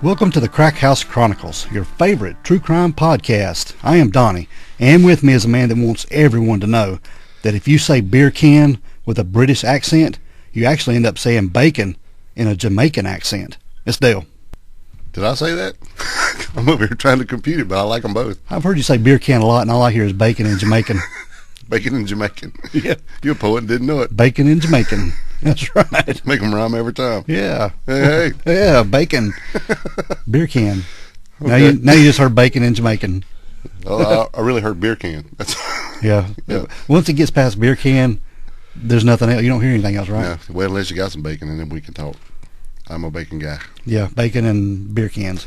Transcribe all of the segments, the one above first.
Welcome to the Crack House Chronicles, your favorite true crime podcast. I am Donnie, and with me is a man that wants everyone to know that if you say beer can with a British accent, you actually end up saying bacon in a Jamaican accent. It's Dale. Did I say that? I'm over here trying to compute it, but I like them both. I've heard you say beer can a lot, and all I hear is bacon in Jamaican. Bacon and Jamaican. Yeah. You're a poet and didn't know it. Bacon in Jamaican. That's right. Make them rhyme every time. Yeah. Hey. Yeah, bacon. Beer can. Okay. Now you just heard bacon in Jamaican. Oh, I really heard beer can. That's Yeah. Once it gets past beer can, there's nothing else. You don't hear anything else, right? Yeah. Well, unless you got some bacon, and then we can talk. I'm a bacon guy. Yeah, bacon and beer cans.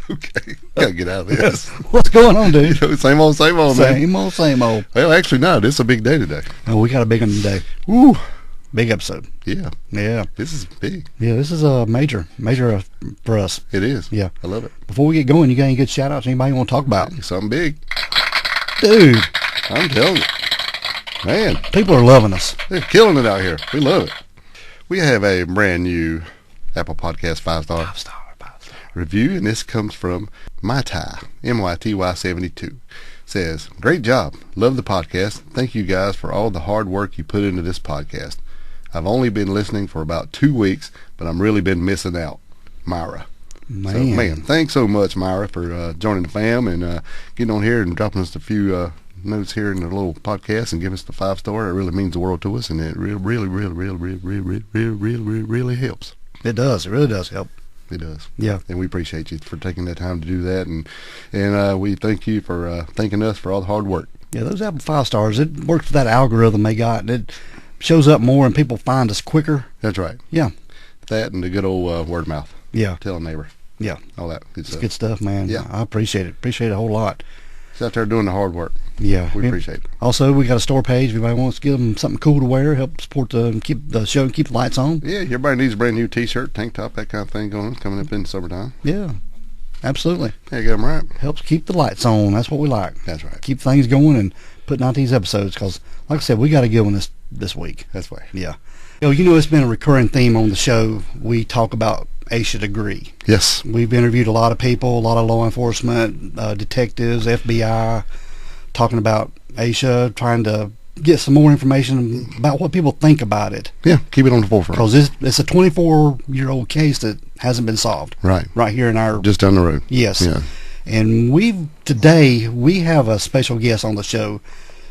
Okay. Gotta get out of this. What's going on, dude? Same old, man. Same old. Well, actually, no. This is a big day today. Oh, we got a big one today. Woo. Big episode. Yeah. Yeah. This is big. Yeah, this is a major for us. It is. Yeah. I love it. Before we get going, you got any good shout-outs? Anybody you want to talk about? Hey, something big. Dude. I'm telling you. Man. People are loving us. They're killing it out here. We love it. We have a brand new Apple Podcast 5-star review, and this comes from MyTy, MYTY72. Says, great job. Love the podcast. Thank you guys for all the hard work you put into this podcast. I've only been listening for about 2 weeks, but I'm really been missing out. Myra. Man. Thanks so much, Myra, for joining the fam and getting on here and dropping us a few notes here in the little podcast and giving us the 5-star. It really means the world to us, and it really helps. It does. It really does help. It does. Yeah. And we appreciate you for taking that time to do that, and we thank you for thanking us for all the hard work. Yeah, those Apple 5 stars, it works for that algorithm they got, and it shows up more and people find us quicker. That's right. Yeah. That and the good old word of mouth. Yeah. Tell a neighbor. Yeah. All that good It's stuff. good stuff, man. Yeah. I appreciate it. Appreciate it a whole lot. It's out there doing the hard work. Yeah. We appreciate it. Also, we got a store page. If anybody wants to give them something cool to wear, help support keep the show, keep the lights on. Yeah, everybody needs a brand new T-shirt, tank top, that kind of thing coming up in the summertime. Yeah, absolutely. Yeah, get them right. Helps keep the lights on. That's what we like. That's right. Keep things going and putting out these episodes because, like I said, we got a good one this week. That's right. Yeah. It's been a recurring theme on the show. We talk about Asha degree. Yes. We've interviewed a lot of people, a lot of law enforcement, detectives, FBI, talking about Asha, trying to get some more information about what people think about it. Yeah, keep it on the forefront. Because it's a 24-year-old case that hasn't been solved. Right. Right here in our... Just down the road. Yes. Yeah. And today we have a special guest on the show.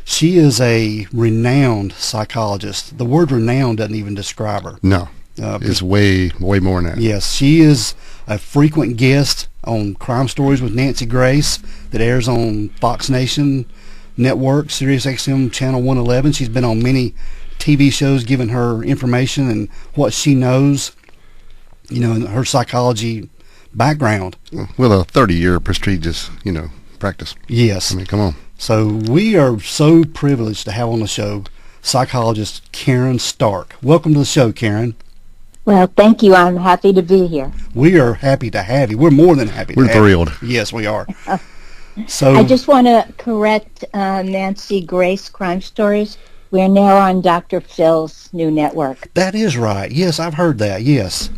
She is a renowned psychologist. The word renowned doesn't even describe her. No. It's way more than that. Yes, she is a frequent guest on Crime Stories with Nancy Grace that airs on Fox Nation Network, Sirius XM Channel 111. She's been on many TV shows giving her information and what she knows, and her psychology background. With a 30-year prestigious, practice. Yes. I mean, come on. So we are so privileged to have on the show psychologist Caryn Stark. Welcome to the show, Caryn. Well, thank you. I'm happy to be here. We are happy to have you. We're more than happy to We're have thrilled. you. Yes, we are. So I just want to correct Nancy Grace Crime Stories. We're now on Dr. Phil's new network. that is right. Yes, I've heard that. Yes.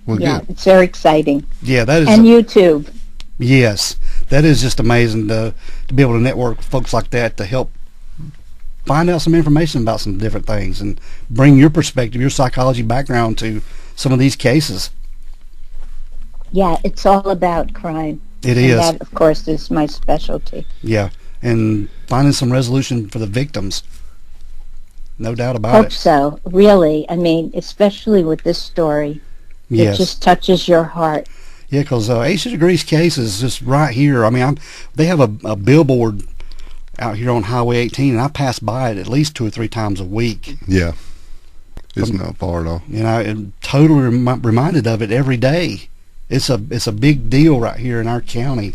Well, Yeah, good. it's very exciting. Yeah, that is. And YouTube. Yes, that is just amazing to be able to network with folks like that to help find out some information about some different things and bring your perspective, your psychology background to some of these cases. Yeah, it's all about crime. It and is. that, of course, is my specialty. Yeah, and finding some resolution for the victims. No doubt about Hope it. so, really. I mean, especially with this story. Yes. It just touches your heart. Yeah, because Asha Degree's case is just right here. I mean, they have a billboard out here on Highway 18, and I pass by it at least 2 or 3 times a week. Yeah. It's not far at all. I'm totally reminded of it every day. It's a big deal right here in our county.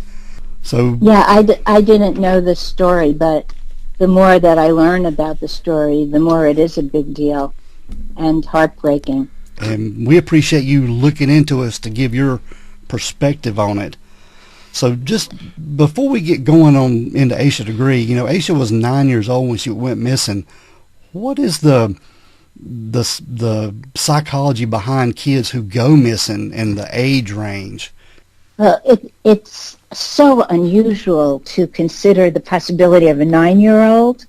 So Yeah, I didn't know this story, but the more that I learn about the story, the more it is a big deal and heartbreaking. and we appreciate you looking into us to give your perspective on it. So just before we get going on into Asha Degree, Asha was 9 years old when she went missing. What is the psychology behind kids who go missing and the age range? Well, it's so unusual to consider the possibility of a 9-year-old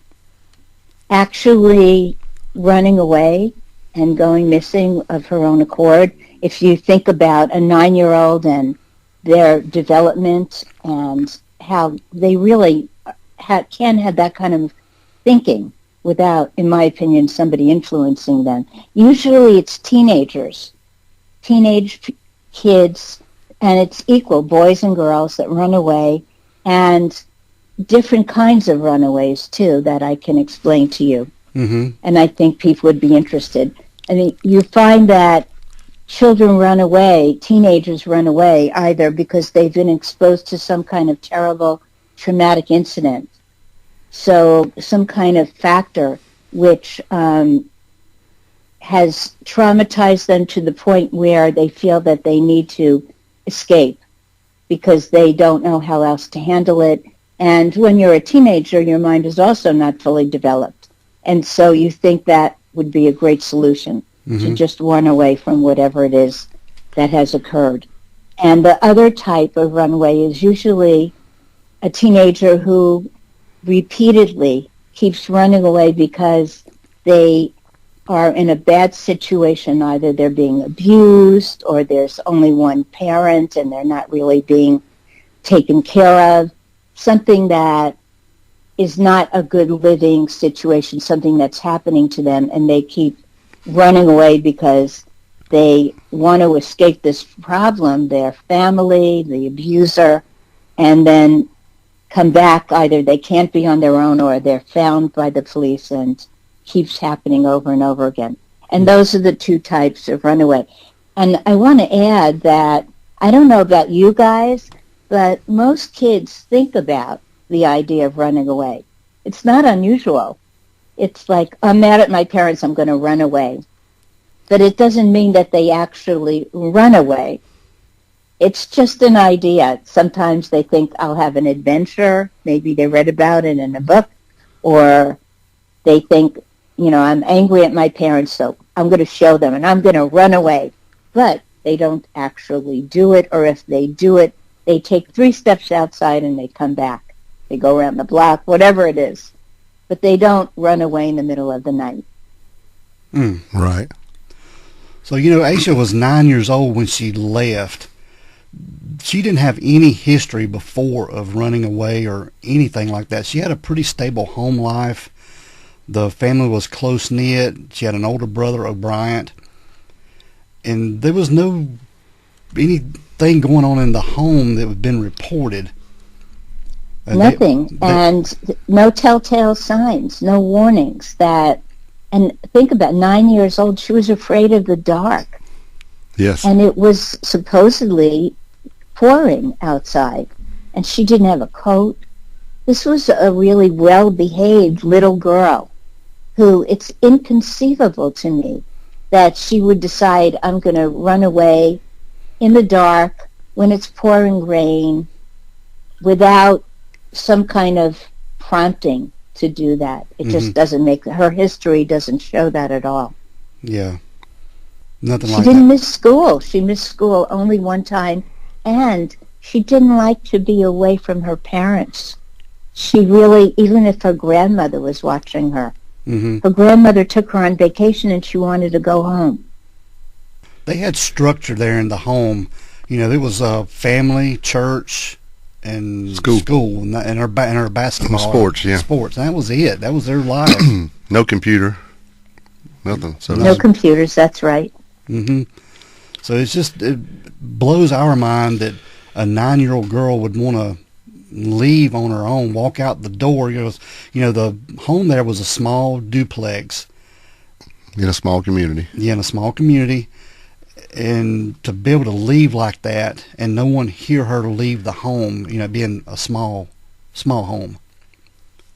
actually running away and going missing of her own accord. If you think about a 9-year-old and their development and how they really can have that kind of thinking without, in my opinion, somebody influencing them. Usually it's teenage kids, and it's equal, boys and girls that run away, and different kinds of runaways, too, that I can explain to you. Mm-hmm. And I think people would be interested. I mean, you find that children run away, teenagers run away, either because they've been exposed to some kind of terrible traumatic incident, so some kind of factor which has traumatized them to the point where they feel that they need to escape because they don't know how else to handle it. And when you're a teenager, your mind is also not fully developed. And so you think that would be a great solution, to just run away from whatever it is that has occurred. And the other type of runaway is usually a teenager who repeatedly keeps running away because they are in a bad situation. Either they're being abused, or there's only one parent and they're not really being taken care of. Something that is not a good living situation, something that's happening to them, and they keep running away because they want to escape this problem, their family, the abuser, and then come back. Either they can't be on their own or they're found by the police, and keeps happening over and over again. And those are the two types of runaway. And I want to add that I don't know about you guys, but most kids think about the idea of running away. It's not unusual. It's like, I'm mad at my parents, I'm going to run away. But it doesn't mean that they actually run away. It's just an idea. Sometimes they think, I'll have an adventure. Maybe they read about it in a book. Or they think, I'm angry at my parents, so I'm going to show them, and I'm going to run away. But they don't actually do it, or if they do it, they take 3 steps outside and they come back. They go around the block, whatever it is. But they don't run away in the middle of the night. Right. So, Asha was 9 years old when she left. She didn't have any history before of running away or anything like that. She had a pretty stable home life. The family was close-knit. She had an older brother, O'Brien. And there was no anything going on in the home that had been reported. Nothing. And no telltale signs, no warnings that... And think about 9 years old, she was afraid of the dark. Yes. And it was supposedly pouring outside. And she didn't have a coat. This was a really well-behaved little girl who, it's inconceivable to me that she would decide, I'm going to run away in the dark when it's pouring rain without some kind of prompting to do that. It just doesn't make... Her history doesn't show that at all. Yeah. Nothing like that. She didn't miss school. She missed school only one time, and she didn't like to be away from her parents. She really, even if her grandmother was watching her, her grandmother took her on vacation and she wanted to go home. They had structure there in the home. There was a family, church, and school and her basketball. Sports, yeah. Sports. And that was it. That was their life. No computer. Nothing. So no computers, that's right. So it blows our mind that a 9-year-old girl would want to leave on her own, walk out the door. The home there was a small duplex. In a small community. Yeah, in a small community. And to be able to leave like that and no one hear her leave the home, being a small home.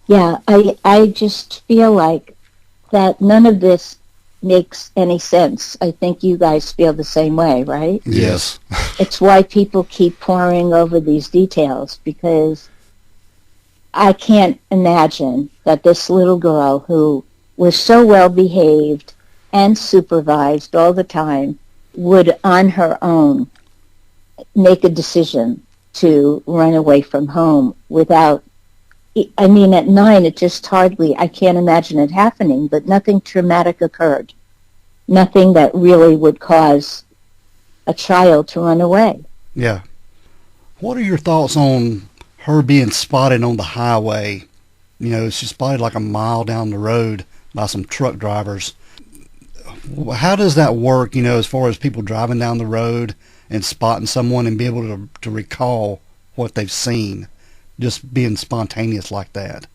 Yeah, I just feel like that none of this makes any sense. I think you guys feel the same way, right? Yes. It's why people keep poring over these details, because I can't imagine that this little girl who was so well behaved and supervised all the time would on her own make a decision to run away from home without, I mean, at 9, it just hardly, I can't imagine it happening, but nothing traumatic occurred. Nothing that really would cause a child to run away. Yeah. What are your thoughts on her being spotted on the highway? You know, she's spotted like a mile down the road by some truck drivers. How does that work, you know, as far as people driving down the road and spotting someone and be able to recall what they've seen, just being spontaneous like that?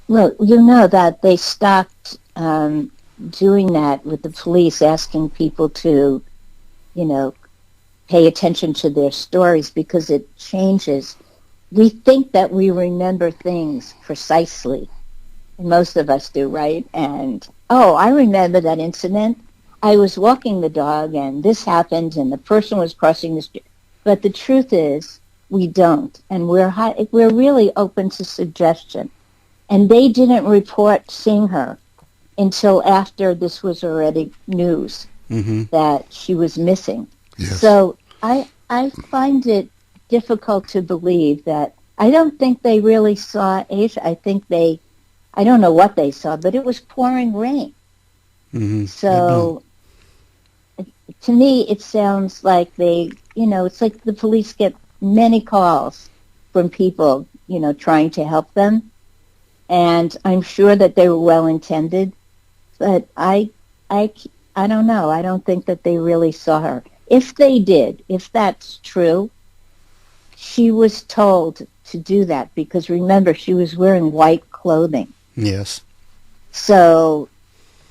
Well, you know that they stopped doing that with the police, asking people to, you know, pay attention to their stories because it changes. We think that we remember things precisely. Most of us do, right? And, oh, I remember that incident. I was walking the dog and this happened and the person was crossing the street. But the truth is we don't. And we're really open to suggestion. And they didn't report seeing her until after this was already news that she was missing. Yes. So I find it difficult to believe that. I don't think they really saw Asha. I don't know what they saw, but it was pouring rain. So to me, it sounds like it's like the police get many calls from people, you know, trying to help them. And I'm sure that they were well intended, but I don't know. I don't think that they really saw her. If they did, if that's true, she was told to do that because remember, she was wearing white clothing. Yes. So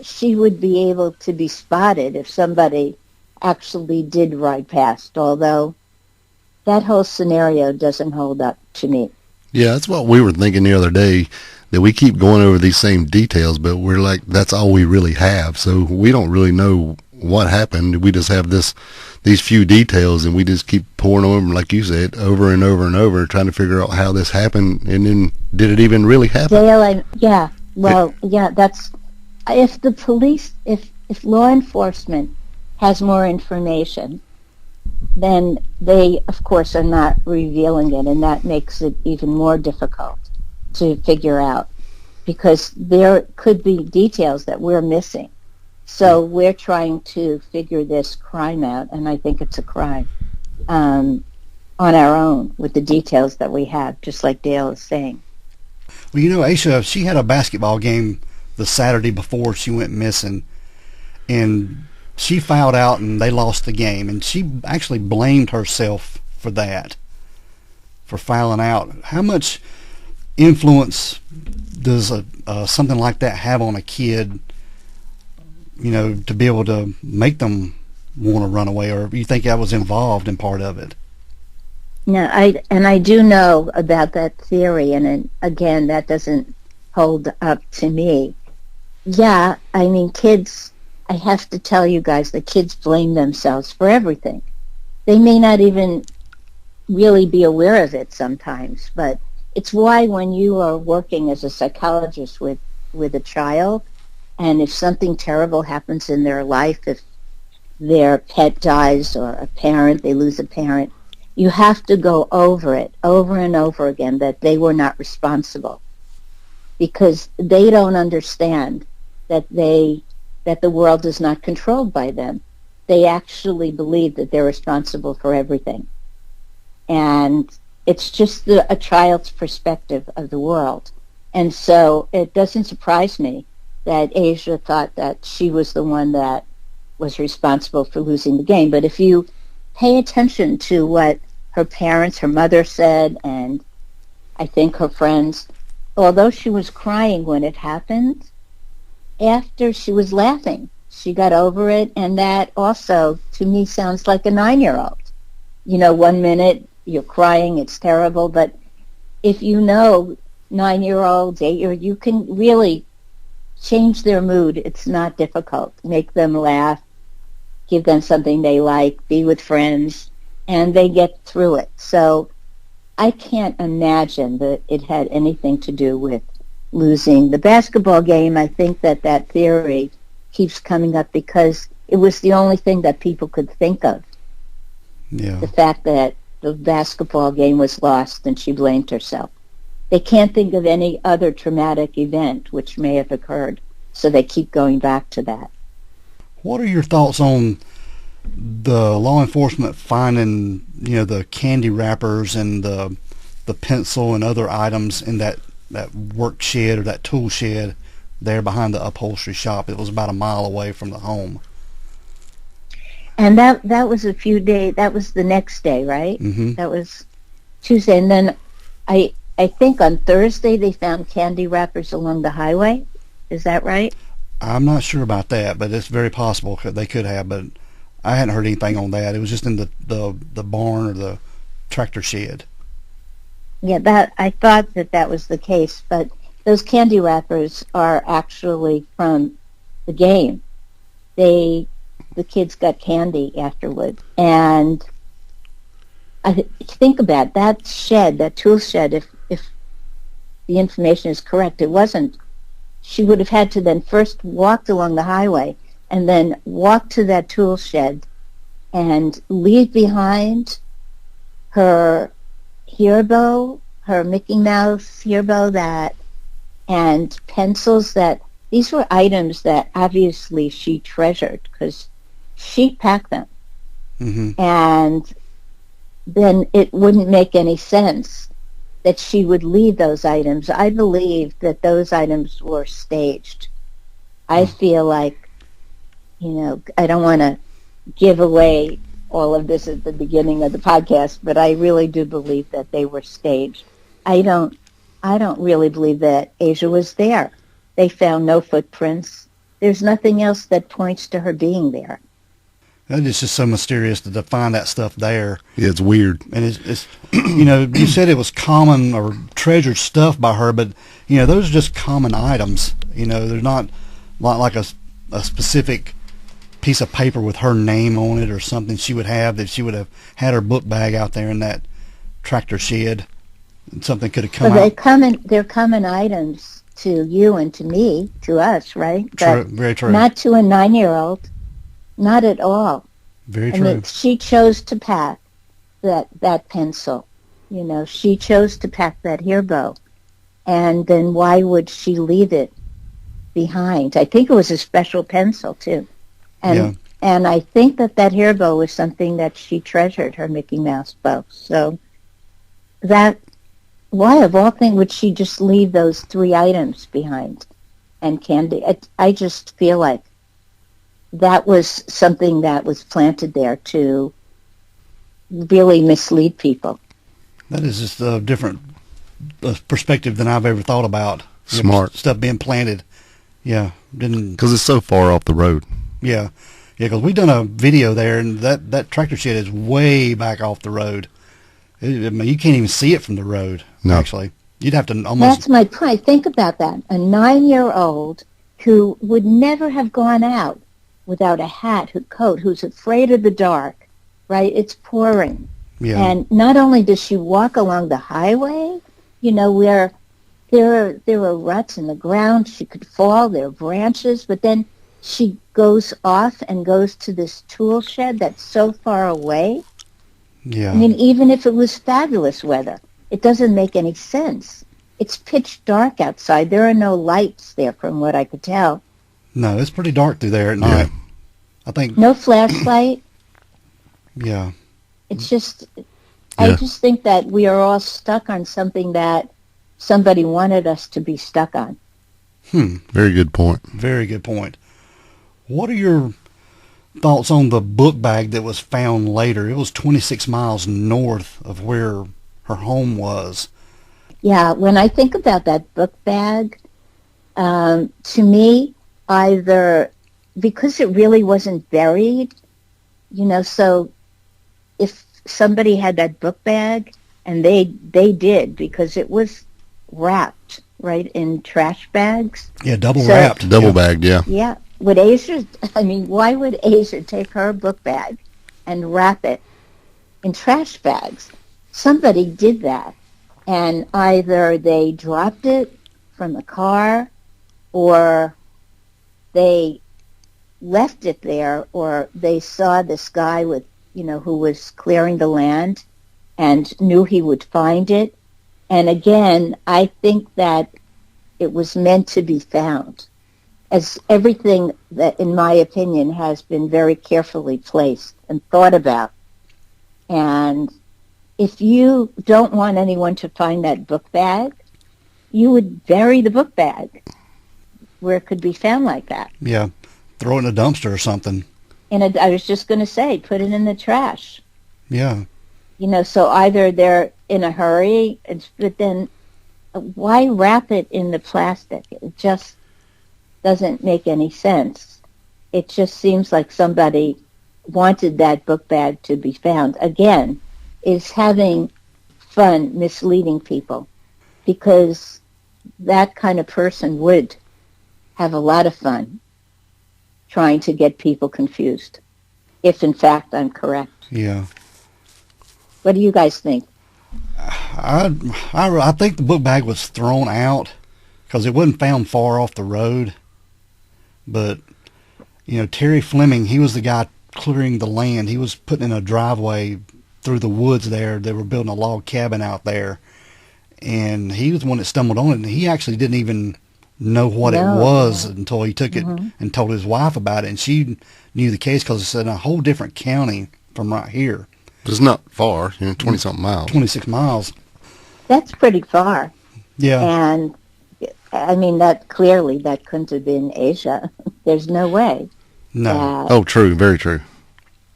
she would be able to be spotted if somebody actually did ride past, although that whole scenario doesn't hold up to me. Yeah, that's what we were thinking the other day, that we keep going over these same details, but we're like, that's all we really have. So we don't really know what happened. We just have these few details, and we just keep pouring over them, like you said, over and over and over, trying to figure out how this happened, and then did it even really happen? Dale, that's, if the police, if law enforcement has more information, then they, of course, are not revealing it, and that makes it even more difficult to figure out, because there could be details that we're missing. So we're trying to figure this crime out, and I think it's a crime on our own with the details that we have, just like Dale is saying. Well, you know, Asha, she had a basketball game the Saturday before she went missing, and she fouled out and they lost the game, and she actually blamed herself for that, for fouling out. How much influence does something like that have on a kid, you know, to be able to make them want to run away, or you think that was involved in part of it? No, I do know about that theory, and again, that doesn't hold up to me. Yeah, I mean, kids, I have to tell you guys, the kids blame themselves for everything. They may not even really be aware of it sometimes, but it's why when you are working as a psychologist with a child, and if something terrible happens in their life, if their pet dies or a parent, they lose a parent, you have to go over it over and over again, that they were not responsible, because they don't understand that the world is not controlled by them. They actually believe that they're responsible for everything. And it's just a child's perspective of the world. And so it doesn't surprise me that Asha thought that she was the one that was responsible for losing the game. But if you pay attention to what her parents, her mother said, and I think her friends, although she was crying when it happened, after she was laughing. She got over it, and that also, to me, sounds like a 9-year-old. You know, 1 minute you're crying, it's terrible, but if you know 9-year-olds, 8-year-olds, you can really change their mood. It's not difficult. Make them laugh, give them something they like, be with friends, and they get through it. So I can't imagine that it had anything to do with losing the basketball game. I think that theory keeps coming up because it was the only thing that people could think of. Yeah. The fact that the basketball game was lost and she blamed herself. They can't think of any other traumatic event which may have occurred, so they keep going back to that. What are your thoughts on the law enforcement finding, the candy wrappers and the pencil and other items in that work shed or that tool shed there behind the upholstery shop? It was about a mile away from the home. And that was a few days. That was the next day, right? Mm-hmm. That was Tuesday, and then I think on Thursday they found candy wrappers along the highway. Is that right? I'm not sure about that, but it's very possible they could have. But I hadn't heard anything on that. It was just in the barn or the tractor shed. Yeah, that I thought that was the case, but those candy wrappers are actually from the game. The kids got candy afterward, and I think about that shed, that tool shed. If the information is correct, it wasn't. She would have had to then first walk along the highway and then walk to that tool shed and leave behind her hero, her Mickey Mouse hero, and pencils. That these were items that obviously she treasured because she packed them. Mm-hmm. And then it wouldn't make any sense that she would leave those items. I believe that those items were staged. I feel like, I don't want to give away all of this at the beginning of the podcast, but I really do believe that they were staged. I don't really believe that Asia was there. They found no footprints. There's nothing else that points to her being there. It's just so mysterious to find that stuff there. Yeah, it's weird. And it's you said it was common or treasured stuff by her, but, those are just common items. They're not like a specific piece of paper with her name on it or something she would have, that she would have had her book bag out there in that tractor shed. And something could have come out. They're common items to you and to me, to us, right? True, very true. Not to a 9-year-old. Not at all. Very I true. mean, she chose to pack that pencil. She chose to pack that hero. And then why would she leave it behind? I think it was a special pencil, too. And I think that hero was something that she treasured, her Mickey Mouse bow. So why of all things would she just leave those 3 items behind and candy? I just feel like that was something that was planted there to really mislead people. That is just a different perspective than I've ever thought about. Smart. Stuff being planted. Yeah. Because it's so far off the road. Yeah. Yeah, because we've done a video there, and that tractor shed is way back off the road. You can't even see it from the road, actually. You'd have to almost... That's my point. Think about that. A 9-year-old who would never have gone out without a hat, coat, who's afraid of the dark, right? It's pouring. Yeah. And not only does she walk along the highway, where there are ruts in the ground, she could fall, there are branches, but then she goes off and goes to this tool shed that's so far away. Yeah. I mean, even if it was fabulous weather, it doesn't make any sense. It's pitch dark outside. There are no lights there from what I could tell. No, it's pretty dark through there at night. Yeah. I think... No flashlight. Yeah. It's just... I just think that we are all stuck on something that somebody wanted us to be stuck on. Very good point. Very good point. What are your thoughts on the book bag that was found later? It was 26 miles north of where her home was. Yeah, when I think about that book bag, to me, either because it really wasn't buried, so if somebody had that book bag, and they did, because it was wrapped, right, in trash bags. Yeah, double wrapped. Double bagged, yeah. Yeah. Why would Asia take her book bag and wrap it in trash bags? Somebody did that. And either they dropped it from the car, or they left it there, or they saw this guy with who was clearing the land and knew he would find it. And again, I think that it was meant to be found, as everything that, in my opinion, has been very carefully placed and thought about. And if you don't want anyone to find that book bag, you would bury the book bag where it could be found like that. Yeah, throw it in a dumpster or something. I was just going to say, put it in the trash. Yeah. So either they're in a hurry, but then why wrap it in the plastic? It just doesn't make any sense. It just seems like somebody wanted that book bag to be found. Again, is having fun misleading people, because that kind of person would have a lot of fun trying to get people confused, if in fact I'm correct. Yeah. What do you guys think? I think the book bag was thrown out because it wasn't found far off the road. But, Terry Fleming, he was the guy clearing the land. He was putting in a driveway through the woods there. They were building a log cabin out there. And he was the one that stumbled on it. And he actually didn't even know what it was until he took it and told his wife about it. And she knew the case because it's in a whole different county from right here. It's not far, 20-something miles. 26 miles. That's pretty far. Yeah. And, I mean, that couldn't have been Asia. There's no way. No. Oh, true. Very true.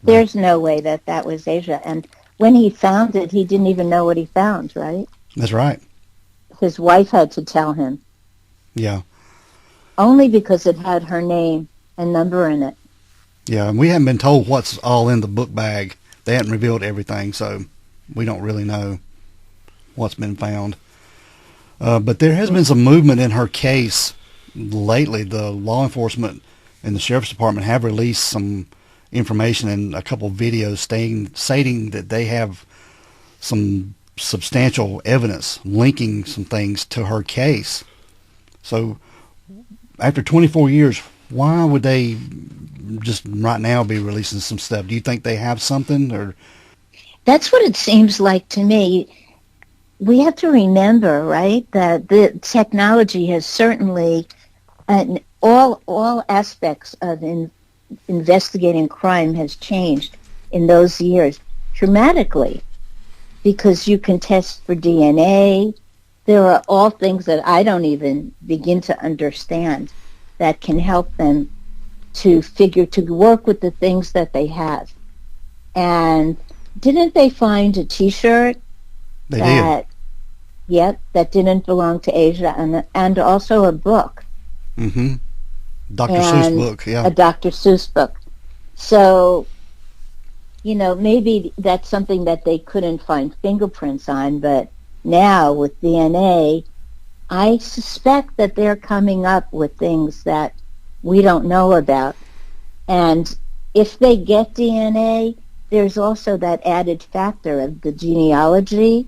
There's no way that was Asia. And when he found it, he didn't even know what he found, right? That's right. His wife had to tell him. Yeah. Only because it had her name and number in it. Yeah, and we haven't been told what's all in the book bag. They hadn't revealed everything, so we don't really know what's been found. But there has been some movement in her case lately. The law enforcement and the sheriff's department have released some information and a couple of videos stating that they have some substantial evidence linking some things to her case. So after 24 years, why would they just right now be releasing some stuff? Do you think they have something? Or that's what it seems like to me. We have to remember, right, that the technology has certainly, and all aspects of investigating crime has changed in those years dramatically, because you can test for DNA. There are all things that I don't even begin to understand that can help them to work with the things that they have. And didn't they find a T-shirt that didn't belong to Asia, and also a book? Mm-hmm. Dr. Seuss book, yeah. A Dr. Seuss book. So, maybe that's something that they couldn't find fingerprints on, but now with DNA, I suspect that they're coming up with things that we don't know about. And if they get DNA, there's also that added factor of the genealogy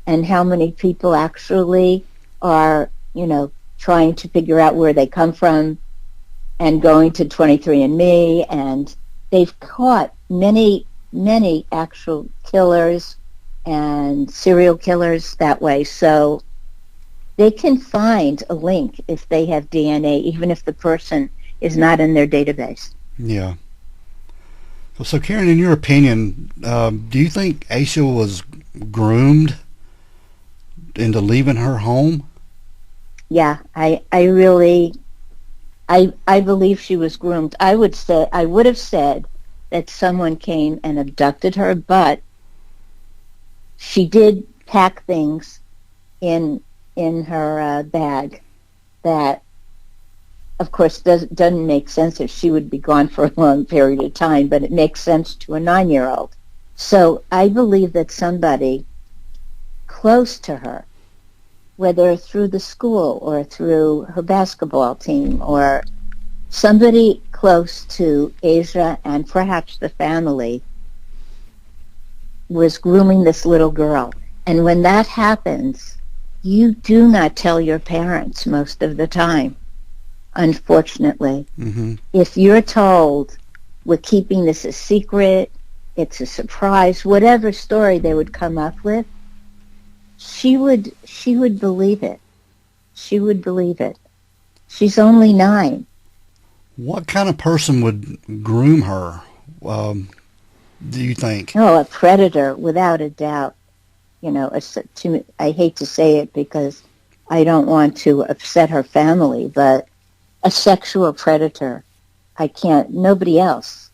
and how many people actually are, trying to figure out where they come from and going to 23andMe. And they've caught many, many actual killers and serial killers that way. So they can find a link if they have DNA, even if the person is not in their database. Yeah. So, Caryn, in your opinion, do you think Asha was groomed into leaving her home? Yeah, I really believe she was groomed. I would have said that someone came and abducted her, but she did pack things in her bag that, of course, doesn't make sense if she would be gone for a long period of time, but it makes sense to a 9-year-old. So I believe that somebody close to her, whether through the school or through her basketball team or somebody close to Asia and perhaps the family, was grooming this little girl. And when that happens, you do not tell your parents most of the time, unfortunately. Mm-hmm. If you're told, we're keeping this a secret, it's a surprise, whatever story they would come up with, she would believe it. She would believe it. She's only 9. What kind of person would groom her, do you think? Oh, a predator, without a doubt. You know, I hate to say it because I don't want to upset her family, but a sexual predator. Nobody else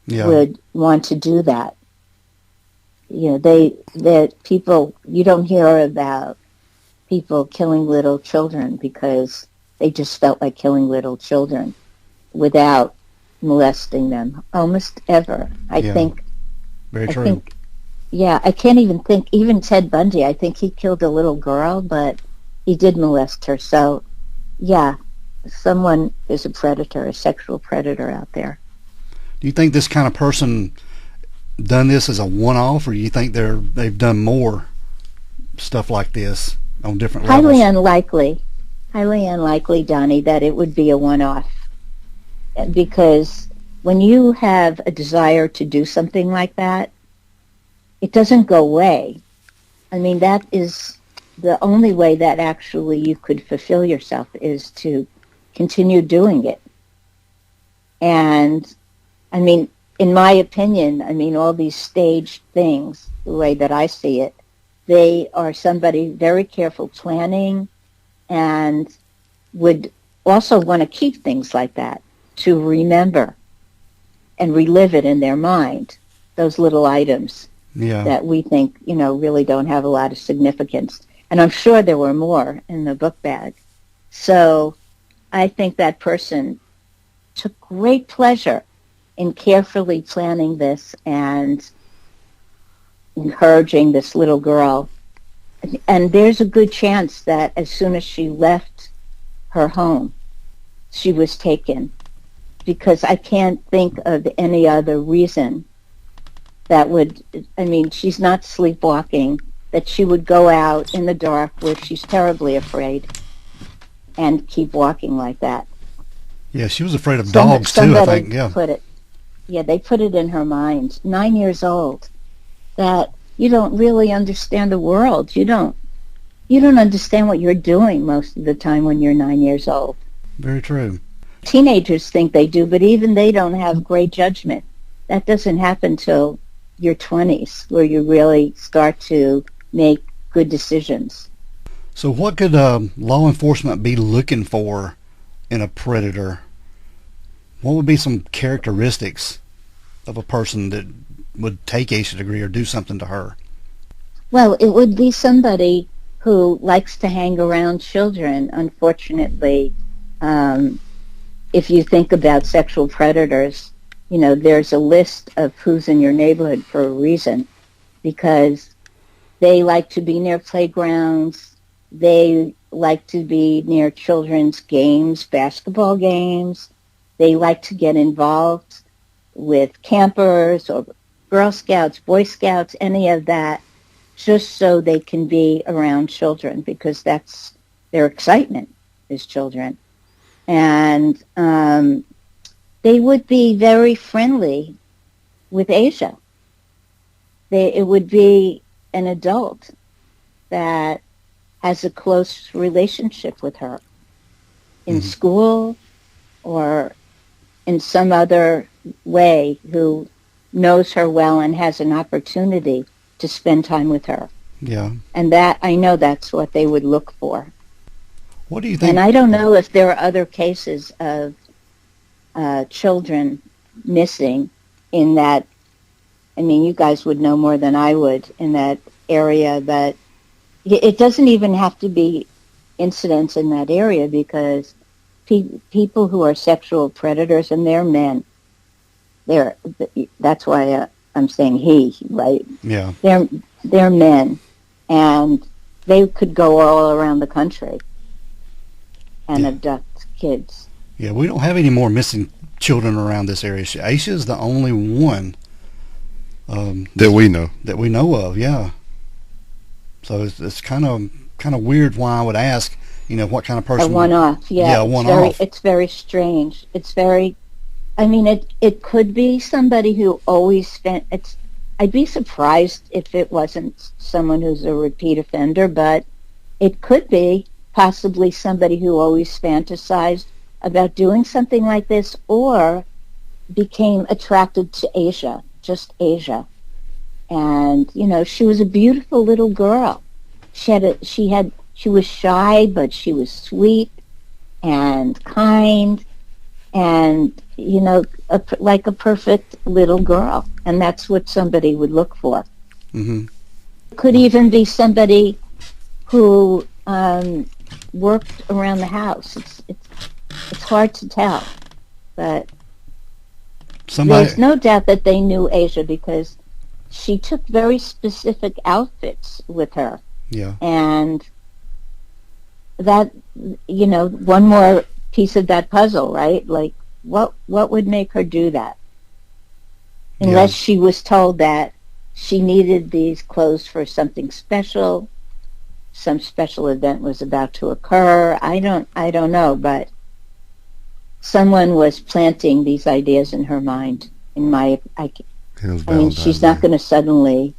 would want to do that. You know, people, you don't hear about people killing little children because they just felt like killing little children without molesting them, almost ever. I think. Very true. I can't even think, even Ted Bundy, I think he killed a little girl, but he did molest her. So, yeah, someone is a predator, a sexual predator out there. Do you think this kind of person done this as a one-off, or do you think they've done more stuff like this on different levels? Highly unlikely, Donnie, that it would be a one-off. Because when you have a desire to do something like that, it doesn't go away. I mean, that is the only way that actually you could fulfill yourself, is to continue doing it. And, I mean, in my opinion, I mean, all these staged things, the way that I see it, they are somebody very careful planning and would also want to keep things like that, to remember and relive it in their mind, those little items that we think, you know, really don't have a lot of significance. And I'm sure there were more in the book bag. So I think that person took great pleasure in carefully planning this and encouraging this little girl. And there's a good chance that as soon as she left her home, she was taken, because I can't think of any other reason that would, I mean, she's not sleepwalking, that she would go out in the dark where she's terribly afraid and keep walking like that. Yeah, she was afraid of dogs too, I think. They put it in her mind, 9 years old, that you don't really understand the world. You don't understand what you're doing most of the time when you're 9 years old. Very true. Teenagers think they do, but even they don't have great judgment. That doesn't happen till your 20s, where you really start to make good decisions. So what could law enforcement be looking for in a predator? What would be some characteristics of a person that would take Asha degree or do something to her? Well, it would be somebody who likes to hang around children. Unfortunately, if you think about sexual predators, you know, there's a list of who's in your neighborhood for a reason, because they like to be near playgrounds. They like to be near children's games, basketball games. They like to get involved with campers or Girl Scouts, Boy Scouts, any of that, just so they can be around children, because that's their excitement, is children. And they would be very friendly with Asha. It would be an adult that has a close relationship with her in school or in some other way, who knows her well and has an opportunity to spend time with her. Yeah. And that, I know that's what they would look for. What do you think? And I don't know if there are other cases of children missing in that. I mean, you guys would know more than I would in that area, but it doesn't even have to be incidents in that area, because people who are sexual predators, and they're men, that's why I'm saying he, right? Yeah. They're men, and they could go all around the country and abduct kids. Yeah, we don't have any more missing children around this area. Asha is the only one that we know. That we know of, yeah. So it's kind of weird why I would ask, you know, what kind of person. A one-off, yeah. Yeah, a one-off. It's very strange. It's very I mean, it could be somebody who always spent. I'd be surprised if it wasn't someone who's a repeat offender, but it could be possibly somebody who always fantasized about doing something like this, or became attracted to Asia, just Asia. And she was a beautiful little girl. She was shy, but she was sweet and kind, and like a perfect little girl. And that's what somebody would look for. Mm-hmm. Could even be somebody who worked around the house. It's hard to tell, but there's no doubt that they knew Asia, because she took very specific outfits with her. Yeah. And that, one more piece of that puzzle, right? Like, what would make her do that? Unless she was told that she needed these clothes for something special, some special event was about to occur. I don't know, but someone was planting these ideas in her mind. I mean, she's not going to suddenly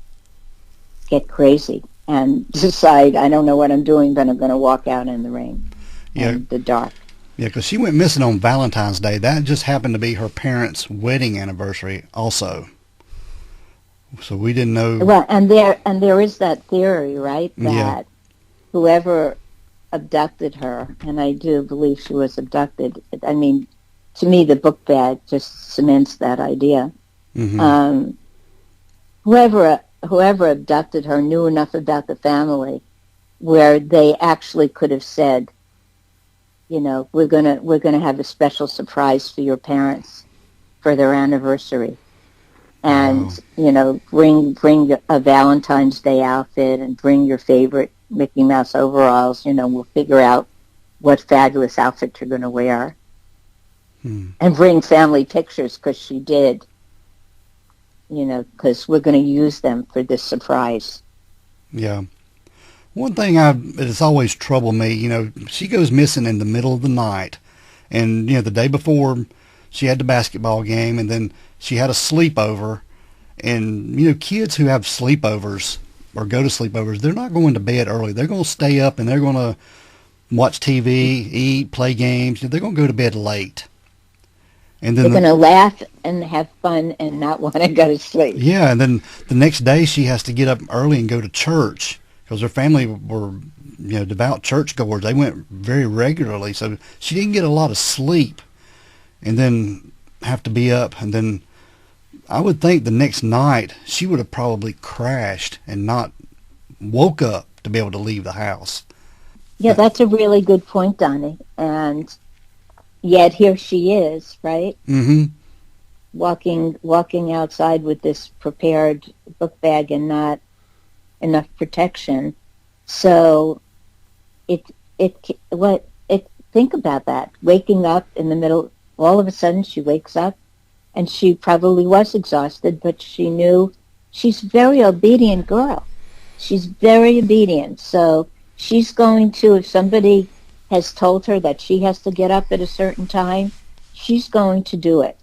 get crazy and decide, I don't know what I'm doing, but I'm going to walk out in the rain and the dark. Yeah, because she went missing on Valentine's Day. That just happened to be her parents' wedding anniversary also. So we didn't know. Well, and there is that theory, right, that whoever abducted her, and I do believe she was abducted. I mean, to me, the book bag just cements that idea. Mm-hmm. Whoever abducted her knew enough about the family where they actually could have said, we're gonna have a special surprise for your parents for their anniversary, and bring a Valentine's Day outfit and bring your favorite Mickey Mouse overalls. We'll figure out what fabulous outfit you're going to wear, and bring family pictures, because she did. Because we're going to use them for this surprise. Yeah. One thing it's always troubled me, she goes missing in the middle of the night. And, the day before she had the basketball game, and then she had a sleepover. And, kids who have sleepovers or go to sleepovers, they're not going to bed early. They're going to stay up and they're going to watch TV, eat, play games. They're going to go to bed late. And then they're going to laugh and have fun and not want to go to sleep. Yeah, and then the next day she has to get up early and go to church, because her family were, devout churchgoers. They went very regularly, so she didn't get a lot of sleep, and then have to be up. And then I would think the next night she would have probably crashed and not woke up to be able to leave the house. Yeah, that's a really good point, Donnie. And yet here she is, right? Mm-hmm. Walking outside with this prepared book bag and not enough protection. So think about that. Waking up in the middle, all of a sudden she wakes up, and she probably was exhausted, but she knew she's a very obedient girl. She's very obedient. So she's going to, if somebody has told her that she has to get up at a certain time, she's going to do it.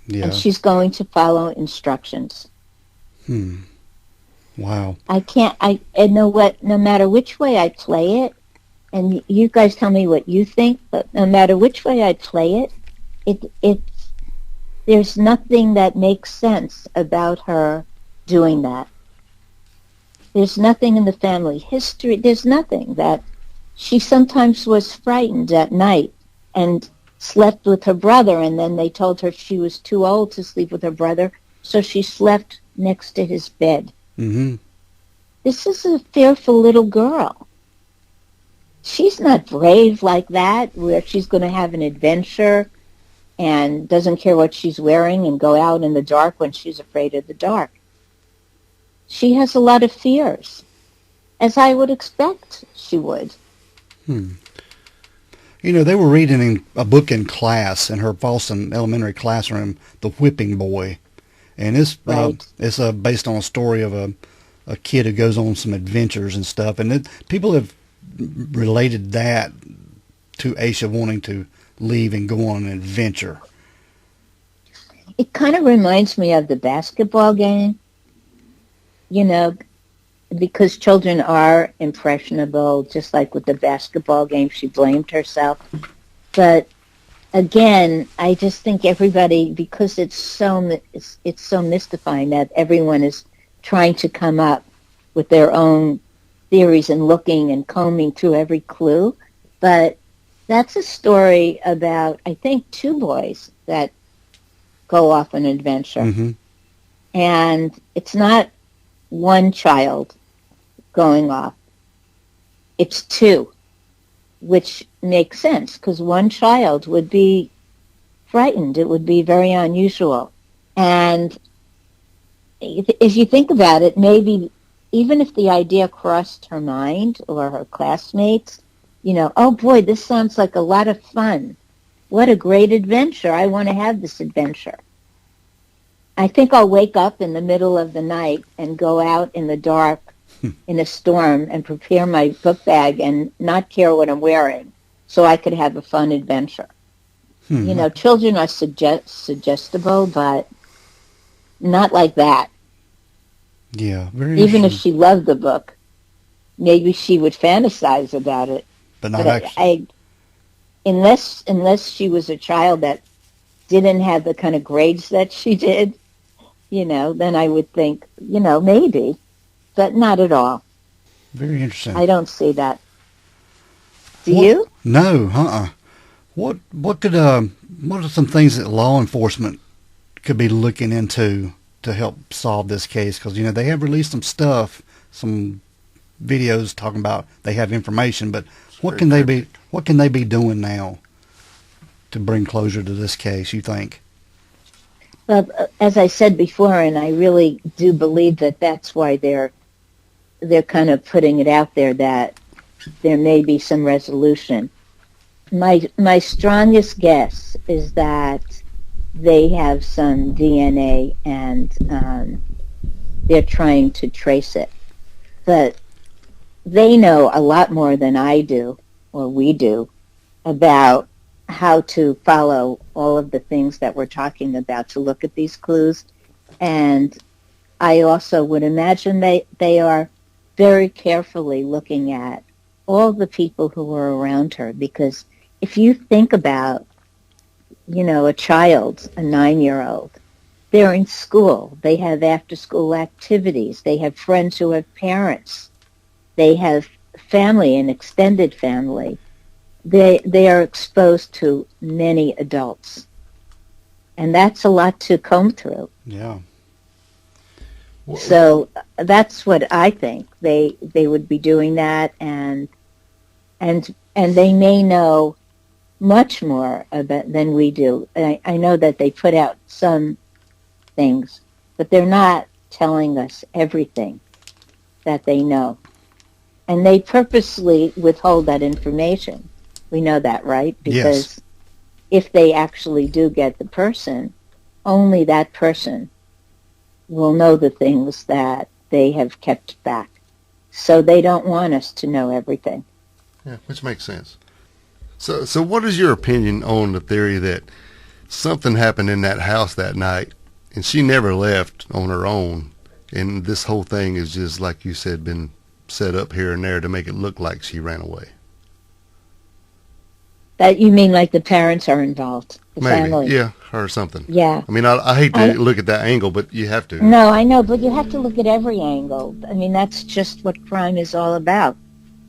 Yeah. And she's going to follow instructions. Wow. No matter which way I play it, and you guys tell me what you think, but no matter which way I play it, there's nothing that makes sense about her doing that. There's nothing in the family history. There's nothing that she sometimes was frightened at night and slept with her brother, and then they told her she was too old to sleep with her brother, so she slept next to his bed. Mm-hmm. This is a fearful little girl. She's not brave like that, where she's going to have an adventure and doesn't care what she's wearing and go out in the dark when she's afraid of the dark. She has a lot of fears, as I would expect she would. They were reading a book in class in her Boston elementary classroom, The Whipping Boy. And it's based on a story of a kid who goes on some adventures and stuff. And people have related that to Asha wanting to leave and go on an adventure. It kind of reminds me of the basketball game, you know, because children are impressionable, just like with the basketball game, she blamed herself. But again, I just think everybody, because it's so mystifying that everyone is trying to come up with their own theories and looking and combing through every clue. But that's a story about, I think, two boys that go off on an adventure. Mm-hmm. And it's not one child going off. It's two, which makes sense because one child would be frightened. It would be very unusual. And if you think about it, maybe even if the idea crossed her mind or her classmates, you know, oh boy, this sounds like a lot of fun. What a great adventure. I want to have this adventure. I think I'll wake up in the middle of the night and go out in the dark in a storm and prepare my book bag and not care what I'm wearing so I could have a fun adventure. You know, children are suggestible, but not like that. Yeah, very Even if interesting. she loved the book, maybe she would fantasize about it. But not But actually. unless she was a child that didn't have the kind of grades that she did, you know, then I would think, you know, maybe, but not at all. Very interesting. I don't see that. Do What- you? No, What are some things that law enforcement could be looking into to help solve this case? Because, you know, they have released some stuff, some videos talking about they have information, but what can they be doing now to bring closure to this case, you think? Well, as I said before, and I really do believe that that's why they're kind of putting it out there that there may be some resolution. My strongest guess is that they have some DNA and they're trying to trace it. But they know a lot more than I do, or we do, about how to follow all of the things that we're talking about to look at these clues. And I also would imagine they are very carefully looking at all the people who were around her, because if you think about, you know, a child, a 9-year-old, they're in school, they have after-school activities, they have friends who have parents, they have family and extended family. They are exposed to many adults, and that's a lot to comb through. Yeah. So that's what I think. They would be doing that, and they may know much more about than we do. I know that they put out some things, but they're not telling us everything that they know. And they purposely withhold that information. We know that, right? Because if they actually do get the person, only that person will know the things that they have kept back. So they don't want us to know everything. Yeah, which makes sense. So what is your opinion on the theory that something happened in that house that night and she never left on her own, and this whole thing is just, like you said, been set up here and there to make it look like she ran away? That you mean like the parents are involved, the Maybe, family? yeah, or something. Yeah. I mean, I hate to look at that angle, but you have to. No, I know, but you have to look at every angle. I mean, that's just what crime is all about.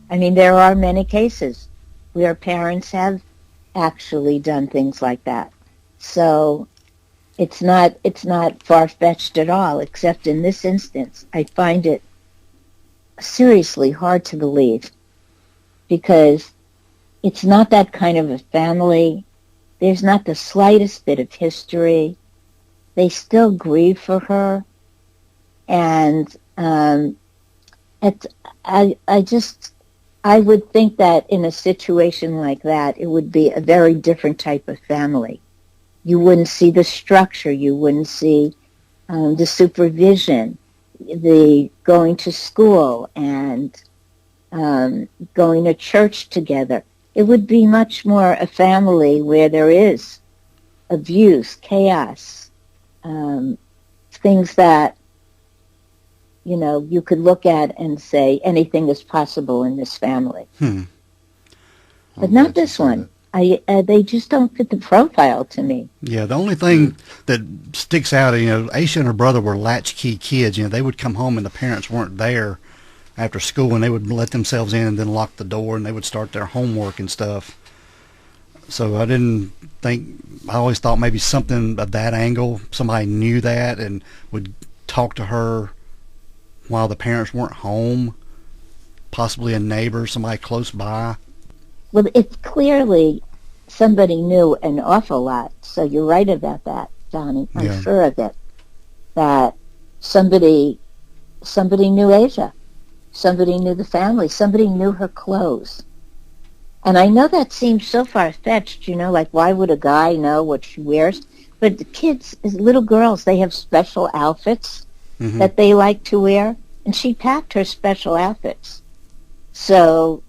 I mean, there are many cases where parents have actually done things like that. So it's not far-fetched at all, except in this instance, I find it seriously hard to believe, because it's not that kind of a family. There's not the slightest bit of history. They still grieve for her, and I would think that in a situation like that, it would be a very different type of family. You wouldn't see the structure. You wouldn't see the supervision, the going to school and going to church together. It would be much more a family where there is abuse, chaos, things that, you could look at and say anything is possible in this family. But not this one. They just don't fit the profile to me. Yeah, the only thing that sticks out, Asha and her brother were latchkey kids. They would come home and the parents weren't there after school, and they would let themselves in and then lock the door, and they would start their homework and stuff. So I always thought maybe something of that angle, somebody knew that and would talk to her while the parents weren't home, possibly a neighbor, somebody close by. Well, it's clearly somebody knew an awful lot, so you're right about that, Johnny. I'm sure of it. That somebody knew Asia. Somebody knew the family. Somebody knew her clothes. And I know that seems so far-fetched, like why would a guy know what she wears? But the kids, as little girls, they have special outfits that they like to wear, and she packed her special outfits. So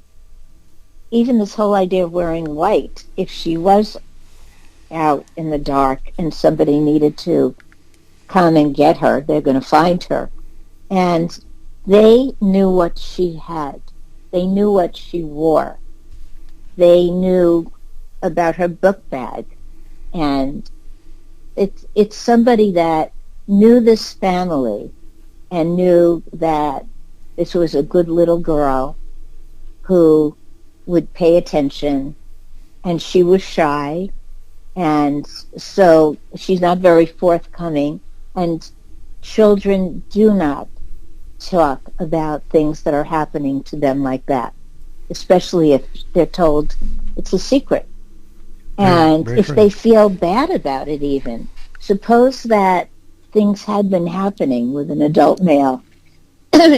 even this whole idea of wearing white, if she was out in the dark and somebody needed to come and get her, they're going to find her. And they knew what she had. They knew what she wore. They knew about her book bag. And it's somebody that knew this family and knew that this was a good little girl who would pay attention, and she was shy, and so she's not very forthcoming, and children do not talk about things that are happening to them like that, especially if they're told it's a secret. And if they feel bad about it even, suppose that things had been happening with an adult male,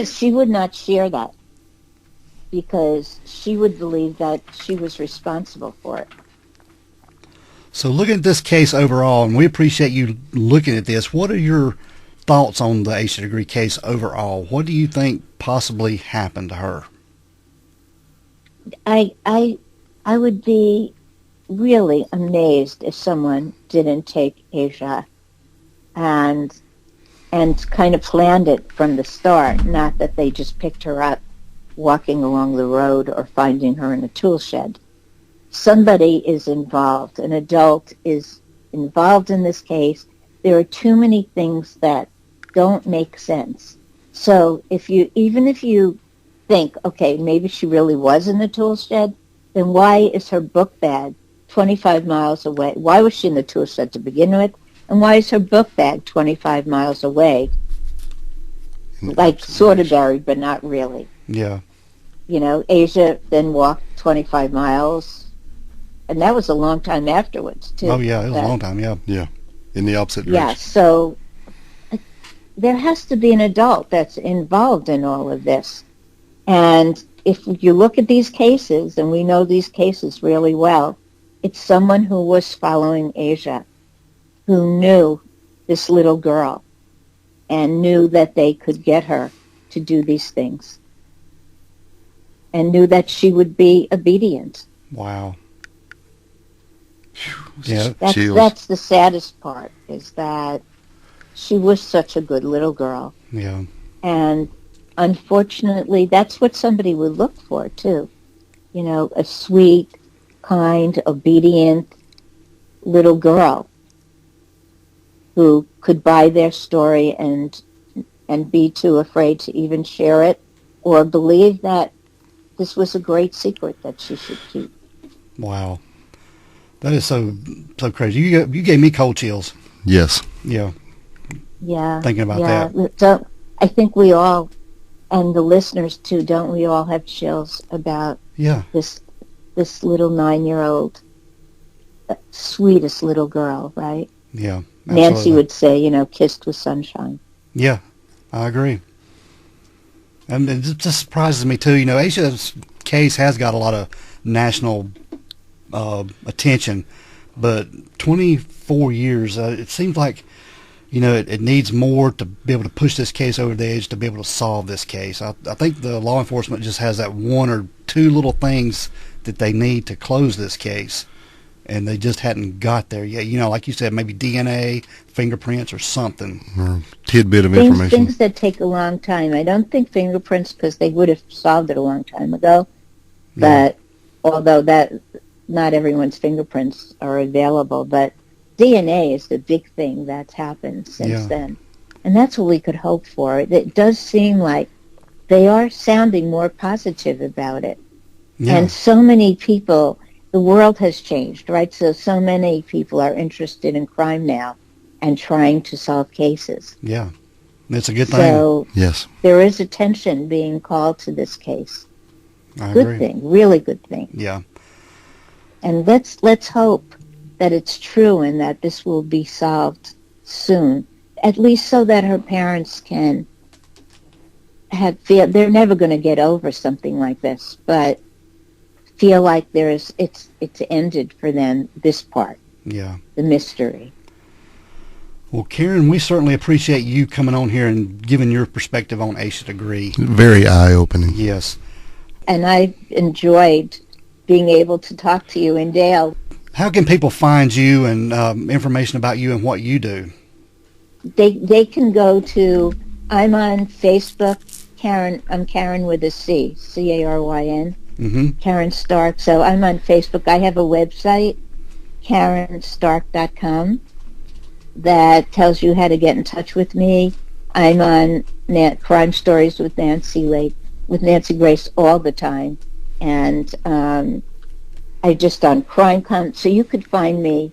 she would not share that because she would believe that she was responsible for it. So looking at this case overall, and we appreciate you looking at this, what are your thoughts on the Asha Degree case overall? What do you think possibly happened to her? I would be really amazed if someone didn't take Asha and kind of planned it from the start, not that they just picked her up walking along the road or finding her in a tool shed. Somebody is involved. An adult is involved in this case. There are too many things that don't make sense. So even if you think, okay, maybe she really was in the tool shed, then why is her book bag 25 miles away? Why was she in the tool shed to begin with? And why is her book bag 25 miles away? Like sort of buried, but not really. Yeah. Asia then walked 25 miles, and that was a long time afterwards, too. Oh, yeah, it was a long time, yeah. Yeah, in the opposite direction. Yeah, so there has to be an adult that's involved in all of this. And if you look at these cases, and we know these cases really well, it's someone who was following Asia, who knew this little girl, and knew that they could get her to do these things, and knew that she would be obedient. Wow. Yeah, that's the saddest part, is that she was such a good little girl. Yeah. And unfortunately, that's what somebody would look for, too. A sweet, kind, obedient little girl who could buy their story and be too afraid to even share it, or believe that this was a great secret that she should keep. Wow. That is so crazy. You gave me cold chills. Yes. Yeah. Yeah. Thinking about that. So I think we all, and the listeners too, don't we all have chills about this little 9-year-old, sweetest little girl, right? Yeah. Absolutely. Nancy would say, kissed with sunshine. Yeah, I agree. And it just surprises me too. Asha's case has got a lot of national attention, but 24 years, it seems like, it needs more to be able to push this case over the edge, to be able to solve this case. I think the law enforcement just has that one or two little things that they need to close this case. and they just hadn't got there yet. Like you said, maybe DNA, fingerprints, or something. Or tidbit of Things, information. things that take a long time. I don't think fingerprints, because they would have solved it a long time ago. Yeah. But although that not everyone's fingerprints are available, but DNA is the big thing that's happened since then. And that's what we could hope for. It does seem like they are sounding more positive about it. Yeah. And so many people, the world has changed, right? So many people are interested in crime now and trying to solve cases. Yeah. It's a good thing. So Yes. there is attention being called to this case. I Good agree. thing, really good thing. Yeah. And let's hope that it's true and that this will be solved soon, at least so that her parents can feel they're never going to get over something like this, but feel like it's ended for them, this part, Yeah. the mystery. Well, Caryn, we certainly appreciate you coming on here and giving your perspective on Asha Degree. Very eye-opening. Yes. And I enjoyed being able to talk to you and Dale. How can people find you and information about you and what you do? They can go to, I'm on Facebook, Caryn, I'm Caryn with a C, Caryn, Mm-hmm. Caryn Stark. So I'm on Facebook. I have a website, CarynStark.com, that tells you how to get in touch with me. I'm on Crime Stories with Nancy Grace all the time. And I just on so you could find me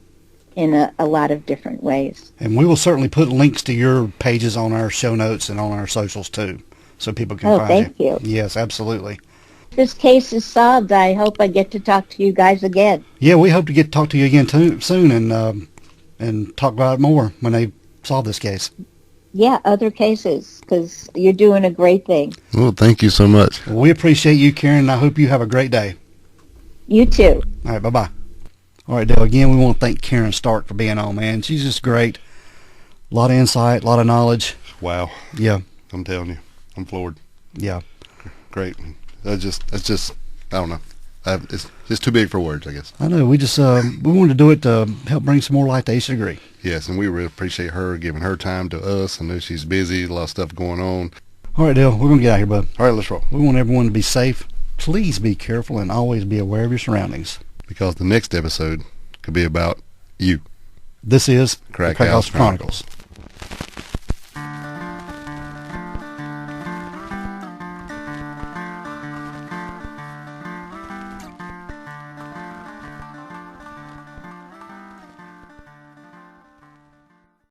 in a lot of different ways. And we will certainly put links to your pages on our show notes and on our socials too, so people can find thank you. Yes, absolutely. If this case is solved, I hope I get to talk to you guys again. Yeah, we hope to get to talk to you again soon and talk about it more when they solve this case. Yeah, other cases, because you're doing a great thing. Well, thank you so much. Well, we appreciate you, Caryn, and I hope you have a great day. You too. All right, bye-bye. All right, Dale, again, we want to thank Caryn Stark for being on, man. She's just great. A lot of insight, a lot of knowledge. Wow. Yeah. I'm telling you. I'm floored. Yeah. Great. That's just, I don't know. It's just too big for words, I guess. I know. We just, we wanted to do it to help bring some more light to Asha Degree. Yes, and we really appreciate her giving her time to us. I know she's busy, a lot of stuff going on. All right, Dale, we're going to get out of here, bud. All right, let's roll. We want everyone to be safe. Please be careful and always be aware of your surroundings. Because the next episode could be about you. This is Crack the Crack House House Chronicles.